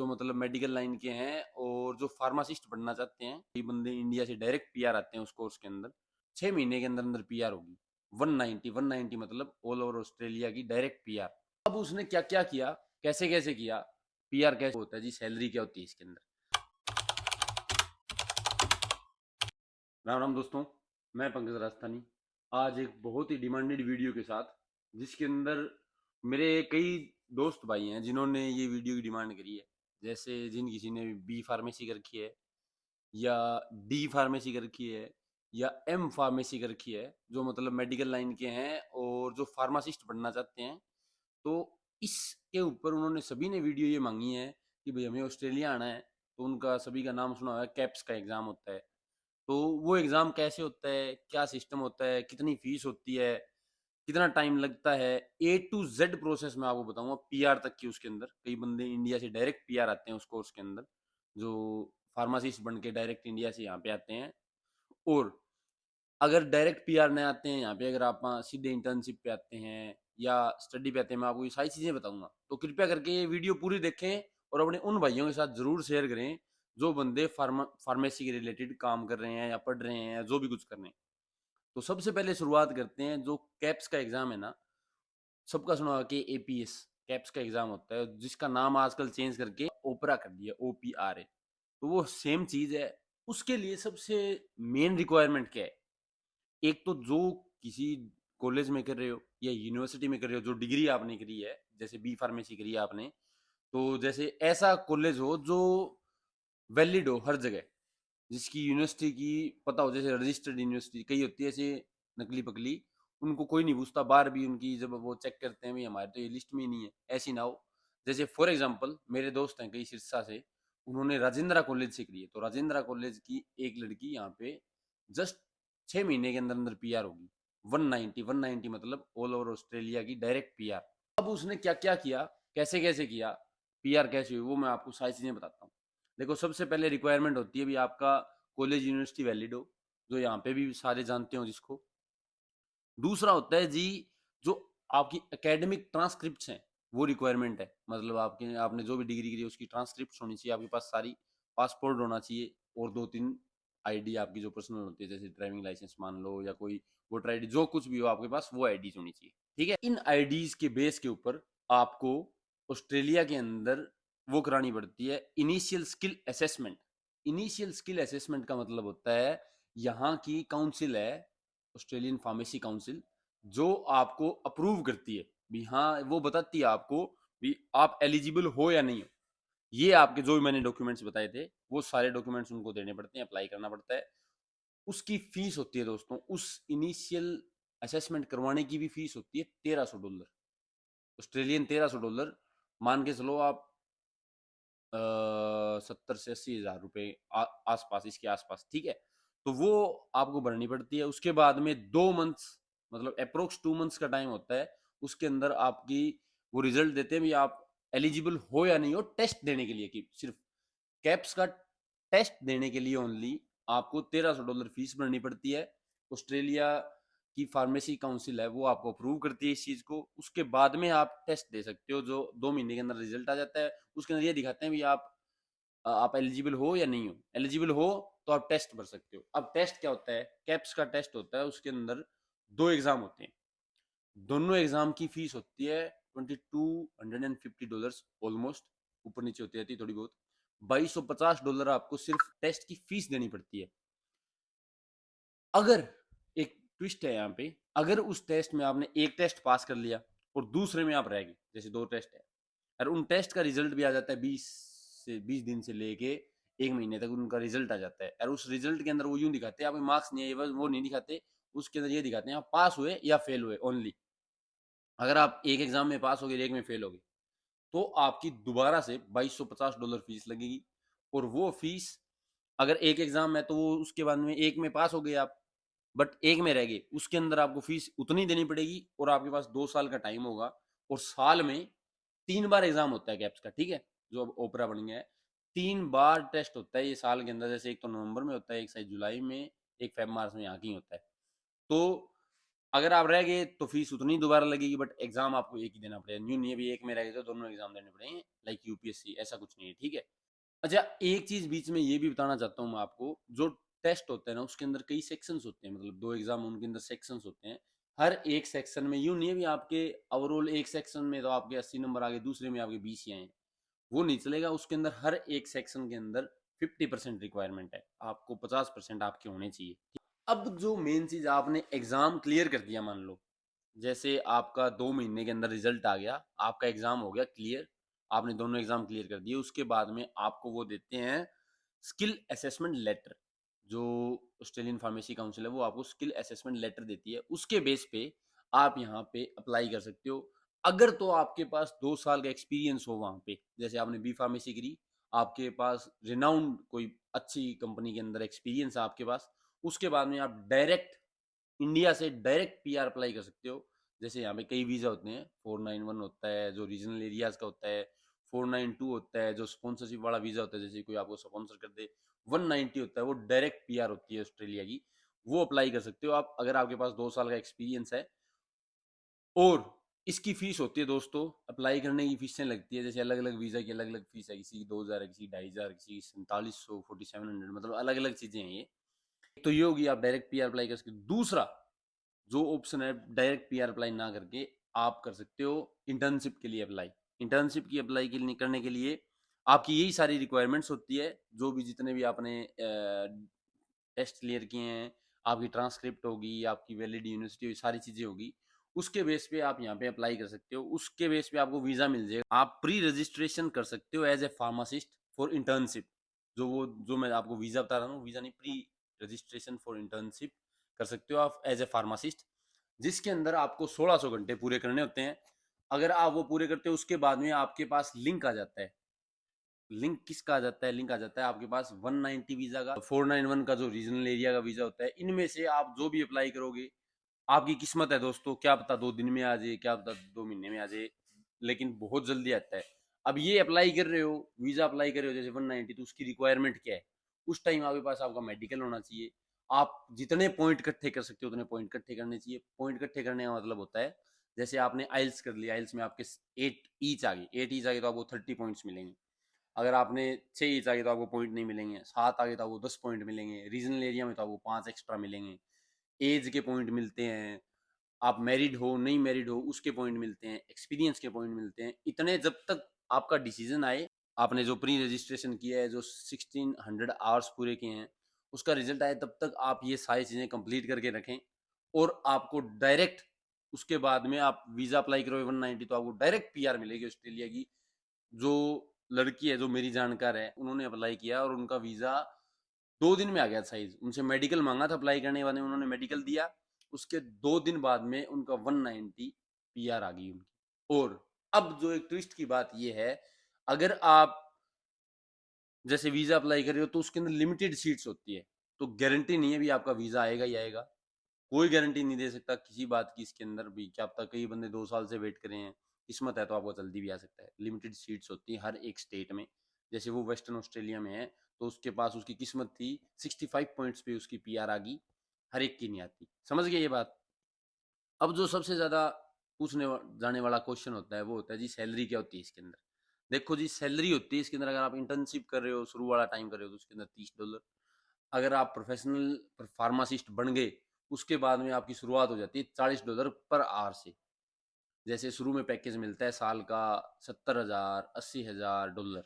जो मतलब medical line के हैं और जो फार्मासिस्ट बनना चाहते हैं। कई बंदे इंडिया से डायरेक्ट पीआर आते हैं उस कोर्स के अंदर। 6 महीने के अंदर अंदर पीआर होगी। 190 मतलब ऑल ओवर ऑस्ट्रेलिया की डायरेक्ट पीआर। अब उसने क्या क्या किया, कैसे कैसे किया, पीआर कैसे होता है जी, सैलरी क्या होती है इसके अंदर। राम राम दोस्तों, मैं पंकज राजस्थानी आज एक बहुत ही डिमांडेड वीडियो के साथ, जिसके अंदर मेरे कई दोस्त भाई हैं जिन्होंने ये वीडियो की डिमांड करी है। जैसे जिन किसी ने बी फार्मेसी कर रखी है, या डी फार्मेसी कर रखी है, या एम फार्मेसी कर रखी है, जो मतलब मेडिकल लाइन के हैं और जो फार्मासिस्ट बनना चाहते हैं। तो इसके ऊपर उन्होंने सभी ने वीडियो ये मांगी है कि भाई हमें ऑस्ट्रेलिया आना है। तो उनका सभी का नाम सुना हुआ है, कैप्स का एग्ज़ाम होता है। तो वो एग्ज़ाम कैसे होता है, क्या सिस्टम होता है, कितनी फीस होती है, कितना टाइम लगता है, ए टू जेड प्रोसेस मैं आपको बताऊंगा, पीआर तक की। उसके अंदर कई बंदे इंडिया से डायरेक्ट पीआर आते हैं उस कोर्स के अंदर, जो फार्मासिस्ट बन के डायरेक्ट इंडिया से यहाँ पे आते हैं। और अगर डायरेक्ट पीआर नहीं आते हैं यहाँ पे, अगर आप सीधे इंटर्नशिप पे आते हैं या स्टडी पे आते हैं, मैं आपको ये सारी चीज़ें बताऊंगा। तो कृपया करके ये वीडियो पूरी देखें और अपने उन भाइयों के साथ ज़रूर शेयर करें जो बंदे फार्मेसी के रिलेटेड काम कर रहे हैं या पढ़ रहे हैं या जो भी कुछ कर रहे हैं। तो सबसे पहले शुरुआत करते हैं, जो कैप्स का एग्ज़ाम है ना, सबका सुना होगा कि एपीएस कैप्स का एग्ज़ाम होता है, जिसका नाम आजकल चेंज करके ओपरा कर दिया, ओपीआरए। तो वो सेम चीज़ है। उसके लिए सबसे मेन रिक्वायरमेंट क्या है? एक तो जो किसी कॉलेज में कर रहे हो या यूनिवर्सिटी में कर रहे हो, जो डिग्री आपने करी है, जैसे बी फार्मेसी करी है आपने, तो जैसे ऐसा कॉलेज हो जो वैलिड हो हर जगह, जिसकी यूनिवर्सिटी की पता हो। जैसे रजिस्टर्ड यूनिवर्सिटी कई होती है ऐसे नकली पकली, उनको कोई नहीं पूछता, बाहर भी उनकी जब वो चेक करते हैं, भाई हमारे तो ये लिस्ट में ही नहीं है, ऐसी ना हो। जैसे फॉर एग्जांपल मेरे दोस्त हैं कई सिरसा से, उन्होंने राजेंद्रा कॉलेज से करी है। तो राजेंद्रा कॉलेज की एक लड़की यहाँ पे जस्ट 6 महीने के अंदर अंदर पीआर होगी। 190 मतलब ऑल ओवर ऑस्ट्रेलिया की डायरेक्ट पीआर। अब उसने क्या क्या किया, कैसे कैसे किया, पीआर कैसे हुई, वो मैं आपको सारी चीजें बताता हूँ। देखो, सबसे पहले रिक्वायरमेंट होती है भी आपका कॉलेज यूनिवर्सिटी वैलिड हो, जो यहाँ पे भी सारे जानते हो जिसको। दूसरा होता है जी, जो आपकी एकेडमिक ट्रांसक्रिप्ट्स हैं, वो रिक्वायरमेंट है। मतलब आपके आपने जो भी डिग्री करी है उसकी ट्रांसक्रिप्ट होनी चाहिए आपके पास सारी। पासपोर्ट होना चाहिए और 2-3 आईडी आपकी जो पर्सनल होती है, जैसे ड्राइविंग लाइसेंस मान लो या कोई वोटर आईडी, जो कुछ भी हो आपके पास वो आईडीज होनी चाहिए। ठीक है, इन आईडीज के बेस के ऊपर आपको ऑस्ट्रेलिया के अंदर वो करानी पड़ती है, initial skill assessment. Initial skill assessment का मतलब होता है, यहाँ की काउंसिल है, ऑस्ट्रेलियन फार्मेसी काउंसिल, जो आपको अप्रूव करती है भी, हाँ वो बताती है आपको भी आप एलिजिबल हो या नहीं हो। ये आपके जो भी मैंने डॉक्यूमेंट्स बताए थे, वो सारे डॉक्यूमेंट्स उनको देने पड़ते हैं, अप्लाई करना पड़ता है। उसकी फीस होती है दोस्तों, उस इनिशियल असेसमेंट करवाने की भी फीस होती है $1300, ऑस्ट्रेलियन $1300। मान के चलो आप 70 से 80 हज़ार रुपए आसपास, इसके आसपास। ठीक है, तो वो आपको भरनी पड़ती है। उसके बाद में 2 मंथ्स, मतलब अप्रोक्स 2 मंथ्स का टाइम होता है। उसके अंदर आपकी वो रिजल्ट देते हैं भी आप एलिजिबल हो या नहीं हो, टेस्ट देने के लिए। कि सिर्फ कैप्स का टेस्ट देने के लिए ओनली आपको $1300 फीस भरनी पड़ती है। ऑस्ट्रेलिया की फार्मेसी काउंसिल है, वो आपको अप्रूव करती है इस चीज़ को। उसके बाद में आप टेस्ट दे सकते हो, जो 2 महीने के अंदर रिजल्ट आ जाता है। उसके अंदर ये दिखाते हैं भी आप एलिजिबल हो या नहीं हो। एलिजिबल हो तो आप टेस्ट भर सकते हो। अब टेस्ट क्या होता है, कैप्स का टेस्ट होता है, उसके अंदर 2 एग्जाम होते हैं। दोनों एग्जाम की फीस होती है $2250, ऑलमोस्ट, ऊपर नीचे होती रहती है थोड़ी बहुत। $2250 आपको सिर्फ टेस्ट की फीस देनी पड़ती है। अगर एक ट्विस्ट है यहाँ पे, अगर उस टेस्ट में आपने एक टेस्ट पास कर लिया और दूसरे में आप रह गए, जैसे 2 टेस्ट है, और उन टेस्ट का रिजल्ट भी आ जाता है 20 दिन से लेके 1 महीने तक उनका रिजल्ट आ जाता है। और उस रिजल्ट के अंदर वो यूं दिखाते हैं, आपके मार्क्स नहीं है, वो नहीं दिखाते। उसके अंदर ये दिखाते हैं आप पास हुए या फेल हुए ओनली। अगर आप एक एग्जाम में पास हो गए, एक में फेल हो गए, तो आपकी दोबारा से $2250 फीस लगेगी। और वो फीस, अगर एक एग्जाम है तो वो उसके बाद में एक में पास हो गए आप, बट एक में रह गए, उसके अंदर आपको फीस उतनी देनी पड़ेगी। और आपके पास 2 साल का टाइम होगा, और साल में 3 बार एग्जाम होता है कैप्स का। ठीक है, जो अब ओपरा बन गया है, 3 बार टेस्ट होता है ये साल के अंदर। जैसे एक तो नवंबर में होता है, एक शायद जुलाई में, एक फेब मार्च में यहाँ की होता है। तो अगर आप रह गए तो फीस उतनी दोबारा लगेगी, बट एग्जाम आपको एक ही देना पड़ेगा। न्यू नहीं, अभी एक में रह गए तो दोनों एग्जाम देने पड़ेंगे, लाइक यूपीएससी, ऐसा कुछ नहीं है, ठीक है। अच्छा, एक चीज बीच में ये भी बताना चाहता हूँ मैं आपको, जो टेस्ट होते हैं ना उसके अंदर कई सेक्शंस होते हैं, मतलब 2 एग्जाम उनके अंदर सेक्शंस होते हैं। हर एक सेक्शन में यूं नहीं है भी आपके ओवरऑल एक सेक्शन में तो आपके 80 नंबर आ गए, दूसरे में आपके 20 ही आए, वो नहीं चलेगा। उसके अंदर हर एक सेक्शन के अंदर 50% रिक्वायरमेंट है, आपको 50% आपके होने चाहिए। अब जो मेन चीज, आपने एग्जाम क्लियर कर दिया, मान लो जैसे आपका 2 महीने के अंदर रिजल्ट आ गया, आपका एग्जाम हो गया क्लियर, आपने दोनों एग्जाम क्लियर कर दिए, उसके बाद में आपको वो देते हैं स्किल असेसमेंट लेटर। जो ऑस्ट्रेलियन फार्मेसी काउंसिल है वो आपको स्किल असेसमेंट लेटर देती है, उसके बेस पे आप यहाँ पे अप्लाई कर सकते हो। अगर तो आपके पास 2 साल का एक्सपीरियंस हो वहाँ पे, जैसे आपने बी फार्मेसी करी, आपके पास रिनाउंड कोई अच्छी कंपनी के अंदर एक्सपीरियंस है आपके पास, उसके बाद में आप डायरेक्ट इंडिया से डायरेक्ट पीआर अप्लाई कर सकते हो। जैसे यहाँ पे कई वीज़ा होते हैं, 491 होता है जो रीजनल एरियाज का होता है, 492 होता है जो स्पॉन्सरशिप वाला वीज़ा होता है, जैसे कोई आपको स्पॉन्सर कर दे, 190 होता है वो डायरेक्ट पीआर होती है ऑस्ट्रेलिया की, वो अप्लाई कर सकते हो आप अगर आपके पास 2 साल का एक्सपीरियंस है। और इसकी फीस होती है दोस्तों, अप्लाई करने की फीसें लगती है, जैसे अलग अलग वीज़ा की अलग अलग फीस है, किसी की 2000 है, किसी की 2500, किसी की 4700, 4700, मतलब अलग अलग चीज़ें हैं ये। तो ये होगी, आप डायरेक्ट पीआर अप्लाई कर सकते हो। दूसरा जो ऑप्शन है डायरेक्ट पीआर अप्लाई ना करके, आप कर सकते हो इंटर्नशिप के लिए अप्लाई। इंटर्नशिप की अप्लाई के लिए करने के लिए आपकी यही सारी रिक्वायरमेंट्स होती है, जो भी जितने भी आपने टेस्ट क्लियर किए हैं, आपकी ट्रांसक्रिप्ट होगी, आपकी वैलिड यूनिवर्सिटी होगी, सारी चीज़ें होगी, उसके बेस पे आप यहाँ पे अप्लाई कर सकते हो, उसके बेस पे आपको वीज़ा मिल जाएगा। आप प्री रजिस्ट्रेशन कर सकते हो as a pharmacist for internship. जो मैं आपको वीज़ा बता रहा हूँ, वीज़ा नहीं, प्री रजिस्ट्रेशन फॉर इंटर्नशिप कर सकते हो आप एज ए फार्मासिस्ट, जिसके अंदर आपको 1600 घंटे पूरे करने होते हैं। अगर आप वो पूरे करते हो, उसके बाद में आपके पास लिंक आ जाता है। लिंक किसका आ जाता है? लिंक आ जाता है आपके पास 190 वीजा का, 491 का जो रीजनल एरिया का वीजा होता है। इनमें से आप जो भी अप्लाई करोगे, आपकी किस्मत है दोस्तों, क्या पता 2 दिन में आ जाए, क्या पता 2 महीने में आ जाए, लेकिन बहुत जल्दी आता है। अब ये अप्लाई कर रहे हो, वीजा अप्लाई कर रहे हो जैसे 190, तो उसकी रिक्वायरमेंट क्या है? उस टाइम आपके पास आपका मेडिकल होना चाहिए। आप जितने पॉइंट इकट्ठे कर सकते हो उतने पॉइंट इकट्ठे करने चाहिए। पॉइंट इकट्ठे करने का मतलब होता है, जैसे आपने आइल्स कर लिया, आइल्स में आपके 8 ईच आ गई, 8 ईच आ गई तो आपको 30 पॉइंट्स मिलेंगे। अगर आपने 6 ईच आ गई तो आपको पॉइंट नहीं मिलेंगे, 7 आ गए तो आपको 10 पॉइंट मिलेंगे, रीजनल एरिया में तो आपको 5 एक्स्ट्रा मिलेंगे, एज के पॉइंट मिलते हैं, आप मैरिड हो नहीं मैरिड हो उसके पॉइंट मिलते हैं, एक्सपीरियंस के पॉइंट मिलते हैं। इतने जब तक आपका डिसीजन आए, आपने जो प्री रजिस्ट्रेशन किया है, जो 1600 आवर्स पूरे किए हैं, उसका रिजल्ट आए, तब तक आप ये सारी चीज़ें कंप्लीट करके रखें। और आपको डायरेक्ट उसके बाद में आप वीज़ा अप्लाई करोगे 190, तो आपको डायरेक्ट पीआर मिलेगी ऑस्ट्रेलिया की। जो लड़की है जो मेरी जानकार है, उन्होंने अप्लाई किया और उनका वीज़ा 2 दिन में आ गया साइज। उनसे मेडिकल मांगा था अप्लाई करने के बाद में, उन्होंने मेडिकल दिया, उसके 2 दिन बाद में उनका 190 पीआर आ गई उनकी। और अब जो एक ट्विस्ट की बात ये है, अगर आप जैसे वीजा अप्लाई कर रहे हो तो उसके अंदर लिमिटेड सीट्स होती है, तो गारंटी नहीं है भी आपका वीजा आएगा ही आएगा। कोई गारंटी नहीं दे सकता किसी बात की इसके अंदर भी, क्या पता कई बंदे 2 साल से वेट करे हैं, किस्मत है तो आपको जल्दी भी आ सकता है। लिमिटेड सीट्स होती है हर एक स्टेट में, जैसे वो वेस्टर्न ऑस्ट्रेलिया में है, तो उसके पास उसकी किस्मत थी, 65 पॉइंट्स पे उसकी पीआर आ गई, हर एक की नहीं आती। समझ गए ये बात? अब जो सबसे ज्यादा पूछने जाने वाला क्वेश्चन होता है वो होता है जी सैलरी क्या होती है इसके अंदर। देखो जी, सैलरी होती है इसके अंदर, अगर आप इंटर्नशिप कर रहे हो, शुरू वाला टाइम कर रहे हो, तो उसके अंदर $30। अगर आप प्रोफेशनल फार्मासिस्ट बन गए, उसके बाद में आपकी शुरुआत हो जाती है $40 पर आवर से। जैसे शुरू में पैकेज मिलता है साल का 70,000 $80,000।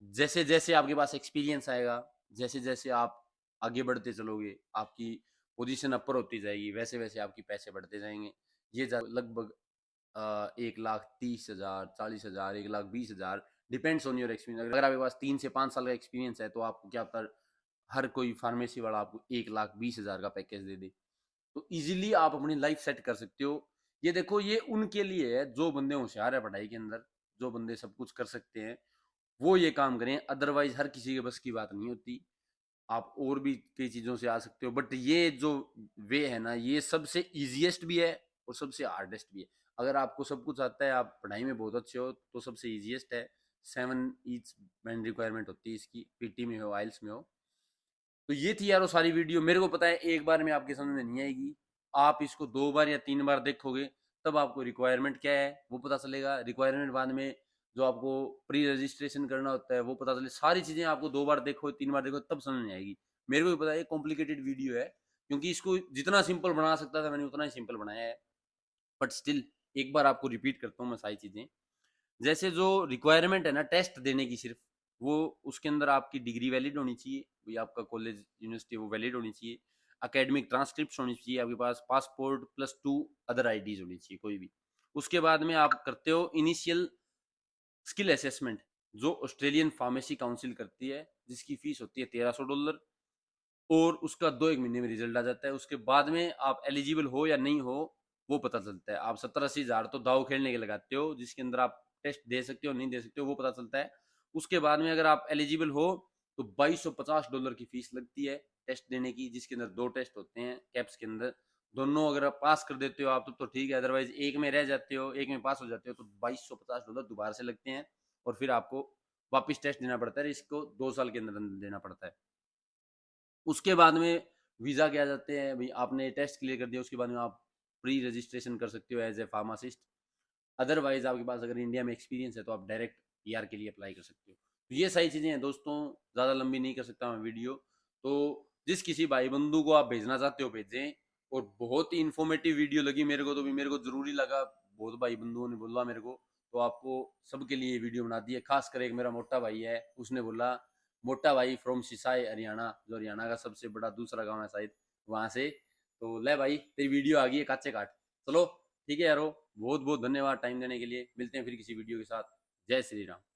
जैसे जैसे आपके पास एक्सपीरियंस आएगा, जैसे जैसे आप आगे बढ़ते चलोगे, आपकी पोजीशन अपर होती जाएगी, वैसे वैसे आपके पैसे बढ़ते जाएंगे। ये लगभग 1,30,000, 40,000, 1,20,000, डिपेंड्स ऑन योर एक्सपीरियंस। अगर आपके पास 3 से 5 साल का एक्सपीरियंस है, तो आपको क्या पता हर कोई फार्मेसी वाला आपको 1,20,000 का पैकेज दे दे, तो इजीली आप अपनी लाइफ सेट कर सकते हो। ये देखो, ये उनके लिए है जो बंदे होशियार है पढ़ाई के अंदर, जो बंदे सब कुछ कर सकते हैं, वो ये काम करें। अदरवाइज हर किसी के बस की बात नहीं होती। आप और भी कई चीज़ों से आ सकते हो, बट ये जो वे है ना, ये सबसे इजीएस्ट भी है और सबसे हार्डेस्ट भी है। अगर आपको सब कुछ आता है, आप पढ़ाई में बहुत अच्छे हो, तो सबसे इजीएस्ट है। 7 ईच बैंड रिक्वायरमेंट होती है इसकी, पीटी में हो, आइल्स में हो। तो ये थी यार वो सारी वीडियो। मेरे को पता है एक बार में आपके समझ में नहीं आएगी, आप इसको 2 बार या 3 बार देखोगे तब आपको रिक्वायरमेंट क्या है वो पता चलेगा। रिक्वायरमेंट बाद में जो आपको प्री रजिस्ट्रेशन करना होता है वो पता चले। सारी चीज़ें आपको 2 बार देखो, 3 बार देखो तब समझ में आएगी। मेरे को भी पता है ये कॉम्प्लिकेटेड वीडियो है, क्योंकि इसको जितना सिंपल बना सकता था मैंने उतना ही सिंपल बनाया है। बट स्टिल एक बार आपको रिपीट करता हूँ मैं सारी चीज़ें। जैसे जो रिक्वायरमेंट है ना टेस्ट देने की सिर्फ, वो उसके अंदर आपकी डिग्री वैलिड होनी चाहिए, भाई आपका कॉलेज यूनिवर्सिटी वो वैलिड होनी चाहिए। एकेडमिक ट्रांसक्रिप्ट होनी चाहिए आपके पास, पासपोर्ट +2 अदर आईडीज होनी चाहिए कोई भी। उसके बाद में आप करते हो इनिशियल स्किल असेसमेंट, जो ऑस्ट्रेलियन फार्मेसी काउंसिल करती है, जिसकी फीस होती है $1300, और उसका 2 एक महीने में रिजल्ट आ जाता है। उसके बाद में आप एलिजिबल हो या नहीं हो वो पता चलता है। आप 70-80 हज़ार तो दाव खेलने के लगाते हो, जिसके अंदर आप टेस्ट दे सकते हो नहीं दे सकते हो वो पता चलता है। उसके बाद में अगर आप एलिजिबल हो तो $2250 की फीस लगती है टेस्ट देने की, जिसके अंदर 2 टेस्ट होते हैं कैप्स के अंदर। दोनों अगर आप पास कर देते हो आप तो ठीक है, अदरवाइज एक में रह जाते हो, एक में पास हो जाते हो तो $2250 दोबारा से लगते हैं, और फिर आपको वापस टेस्ट देना पड़ता है। इसको 2 साल के अंदर अंदर देना पड़ता है। उसके बाद में वीज़ा के आ जाते हैं, भाई आपने टेस्ट क्लियर कर दिया, उसके बाद में आप प्री रजिस्ट्रेशन कर सकते हो एज ए फार्मासिस्ट। अदरवाइज आपके पास अगर इंडिया में एक्सपीरियंस है तो आप डायरेक्ट पीआर के लिए अप्लाई कर सकते हो। तो ये सारी चीज़ें हैं दोस्तों, ज़्यादा लंबी नहीं कर सकता मैं वीडियो। तो जिस किसी भाई बंधु को आप भेजना चाहते हो भेजें, और बहुत ही इन्फॉर्मेटिव वीडियो लगी मेरे को, तो भी मेरे को ज़रूरी लगा, बहुत भाई बंधुओं ने बोला मेरे को, तो आपको सबके लिए वीडियो बना दी है। खासकर एक मेरा मोटा भाई है, उसने बोला, मोटा भाई फ्रॉम सिसाई हरियाणा, जो हरियाणा का सबसे बड़ा दूसरा गाँव है शायद, वहाँ से। तो ले भाई तेरी वीडियो आ गई है काचे काट। चलो ठीक है यारो, बहुत बहुत धन्यवाद टाइम देने के लिए। मिलते हैं फिर किसी वीडियो के साथ। जय श्री राम।